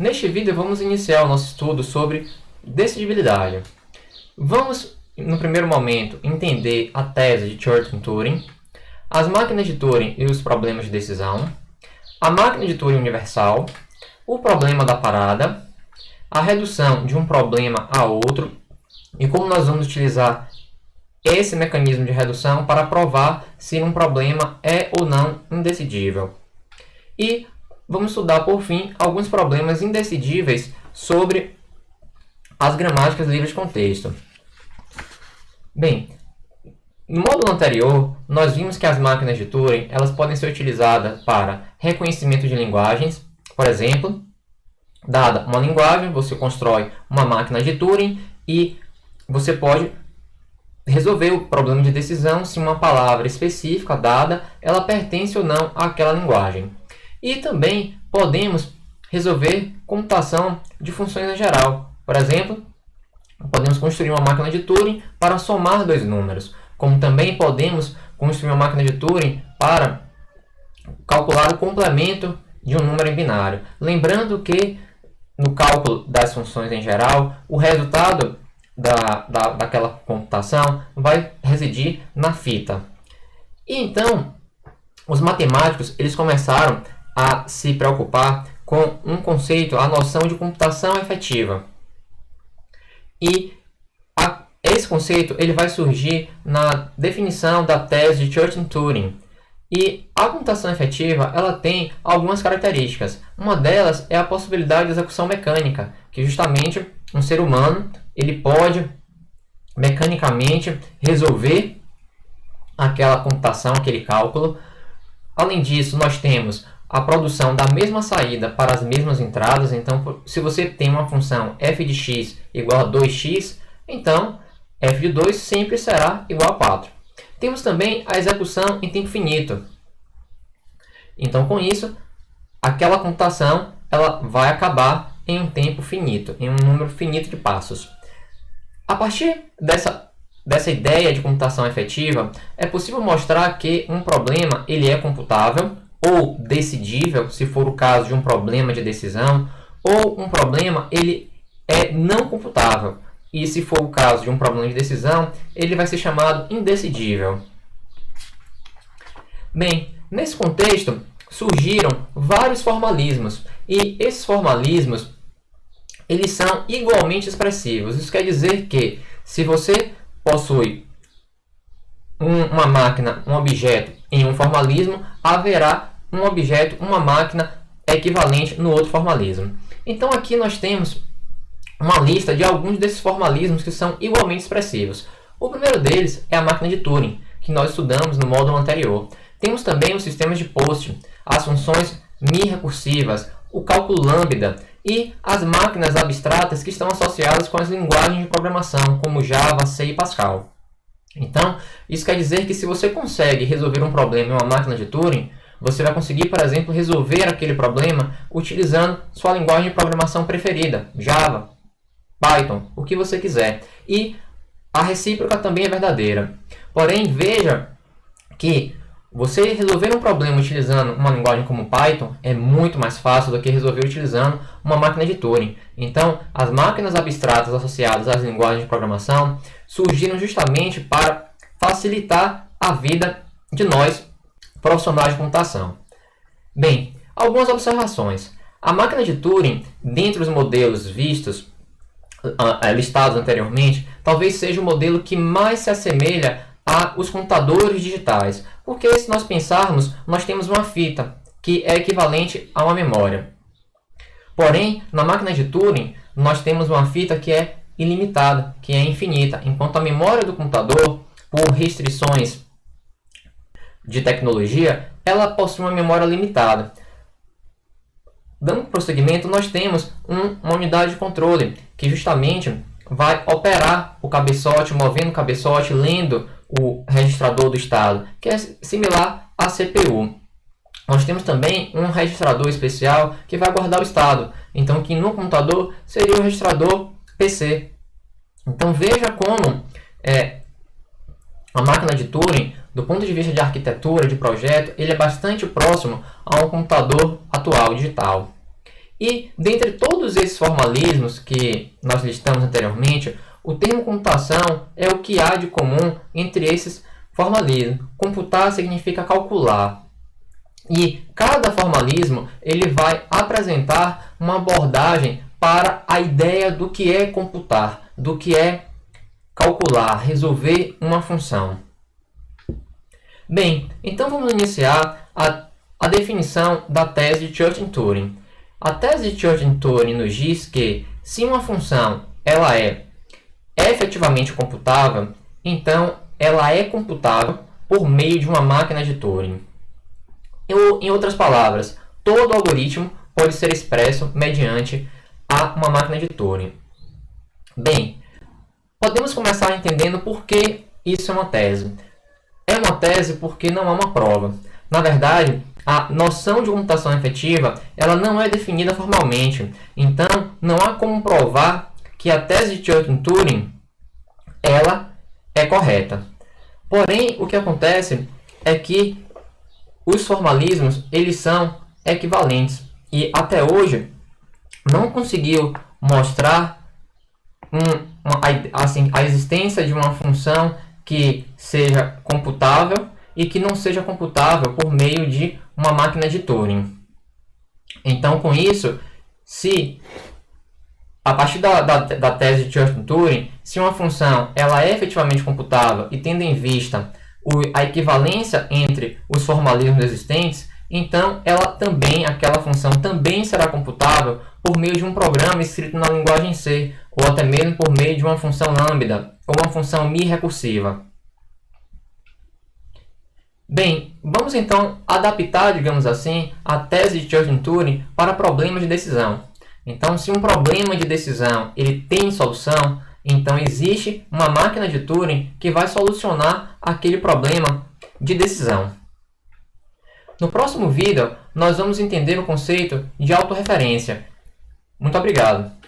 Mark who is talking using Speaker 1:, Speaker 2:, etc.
Speaker 1: Neste vídeo vamos iniciar o nosso estudo sobre decidibilidade. Vamos, no primeiro momento, entender a tese de Church-Turing, as máquinas de Turing e os problemas de decisão, a máquina de Turing universal, o problema da parada, a redução de um problema a outro e como nós vamos utilizar esse mecanismo de redução para provar se um problema é ou não indecidível. E vamos estudar, por fim, alguns problemas indecidíveis sobre as gramáticas livres de contexto. Bem, no módulo anterior, nós vimos que as máquinas de Turing elas podem ser utilizadas para reconhecimento de linguagens. Por exemplo, dada uma linguagem, você constrói uma máquina de Turing e você pode resolver o problema de decisão se uma palavra específica dada ela pertence ou não àquela linguagem. E também podemos resolver computação de funções em geral. Por exemplo, podemos construir uma máquina de Turing para somar dois números, como também podemos construir uma máquina de Turing para calcular o complemento de um número em binário. Lembrando que no cálculo das funções em geral, o resultado daquela computação vai residir na fita. E então, os matemáticos eles começaram a se preocupar com um conceito, a noção de computação efetiva. E esse conceito ele vai surgir na definição da tese de Church-Turing. E a computação efetiva ela tem algumas características. Uma delas é a possibilidade de execução mecânica, que justamente um ser humano ele pode mecanicamente resolver aquela computação, aquele cálculo. Além disso, nós temos a produção da mesma saída para as mesmas entradas. Então, se você tem uma função f de x igual a 2x, então f de 2 sempre será igual a 4. Temos também a execução em tempo finito. Então, com isso, aquela computação ela vai acabar em um tempo finito, em um número finito de passos. A partir dessa ideia de computação efetiva, é possível mostrar que um problema ele é computável ou decidível, se for o caso de um problema de decisão, ou um problema ele é não computável. E se for o caso de um problema de decisão, ele vai ser chamado indecidível. Bem, nesse contexto surgiram vários formalismos e esses formalismos eles são igualmente expressivos. Isso quer dizer que se você possui uma máquina, um objeto em um formalismo, haverá um objeto, uma máquina equivalente no outro formalismo. Então aqui nós temos uma lista de alguns desses formalismos que são igualmente expressivos. O primeiro deles é a máquina de Turing, que nós estudamos no módulo anterior. Temos também os sistemas de Post, as funções mi-recursivas, o cálculo lambda e as máquinas abstratas que estão associadas com as linguagens de programação, como Java, C e Pascal. Então, isso quer dizer que se você consegue resolver um problema em uma máquina de Turing, você vai conseguir, por exemplo, resolver aquele problema utilizando sua linguagem de programação preferida, Java, Python, o que você quiser. E a recíproca também é verdadeira. Porém, veja que você resolver um problema utilizando uma linguagem como Python é muito mais fácil do que resolver utilizando uma máquina de Turing. Então, as máquinas abstratas associadas às linguagens de programação surgiram justamente para facilitar a vida de nós, profissionais de computação. Bem, algumas observações. A máquina de Turing, dentre os modelos vistos, listados anteriormente, talvez seja o modelo que mais se assemelha aos computadores digitais. Porque se nós pensarmos, nós temos uma fita, que é equivalente a uma memória. Porém, na máquina de Turing, nós temos uma fita que é ilimitada, que é infinita, enquanto a memória do computador, por restrições de tecnologia, ela possui uma memória limitada. Dando prosseguimento, nós temos uma unidade de controle, que justamente vai operar o cabeçote, movendo o cabeçote, lendo o registrador do estado, que é similar à CPU. Nós temos também um registrador especial que vai guardar o estado, então que no computador seria o registrador PC. Então veja como a máquina de Turing, do ponto de vista de arquitetura, de projeto, ele é bastante próximo a um computador atual, digital. E dentre todos esses formalismos que nós listamos anteriormente, o termo computação é o que há de comum entre esses formalismos. Computar significa calcular. E cada formalismo ele vai apresentar uma abordagem para a ideia do que é computar, do que é calcular, resolver uma função. Bem, então vamos iniciar a definição da tese de Church-Turing. A tese de Church-Turing nos diz que se uma função ela é efetivamente computável, então ela é computável por meio de uma máquina de Turing. Em outras palavras, todo algoritmo pode ser expresso mediante uma máquina de Turing. Bem, podemos começar entendendo por que isso é uma tese. É uma tese porque não há uma prova. Na verdade, a noção de computação efetiva ela não é definida formalmente. Então, não há como provar que a tese de Church-Turing ela é correta. Porém, o que acontece é que os formalismos eles são equivalentes e até hoje não conseguiu mostrar a existência de uma função que seja computável e que não seja computável por meio de uma máquina de Turing. Então, com isso, se a partir da tese de Church-Turing, se uma função ela é efetivamente computável e tendo em vista a equivalência entre os formalismos existentes, então aquela função também será computável por meio de um programa escrito na linguagem C, ou até mesmo por meio de uma função lambda, ou uma função mi recursiva. Bem, vamos então adaptar, digamos assim, a tese de Church-Turing para problemas de decisão. Então, se um problema de decisão ele tem solução, então existe uma máquina de Turing que vai solucionar aquele problema de decisão. No próximo vídeo, nós vamos entender o conceito de autorreferência. Muito obrigado!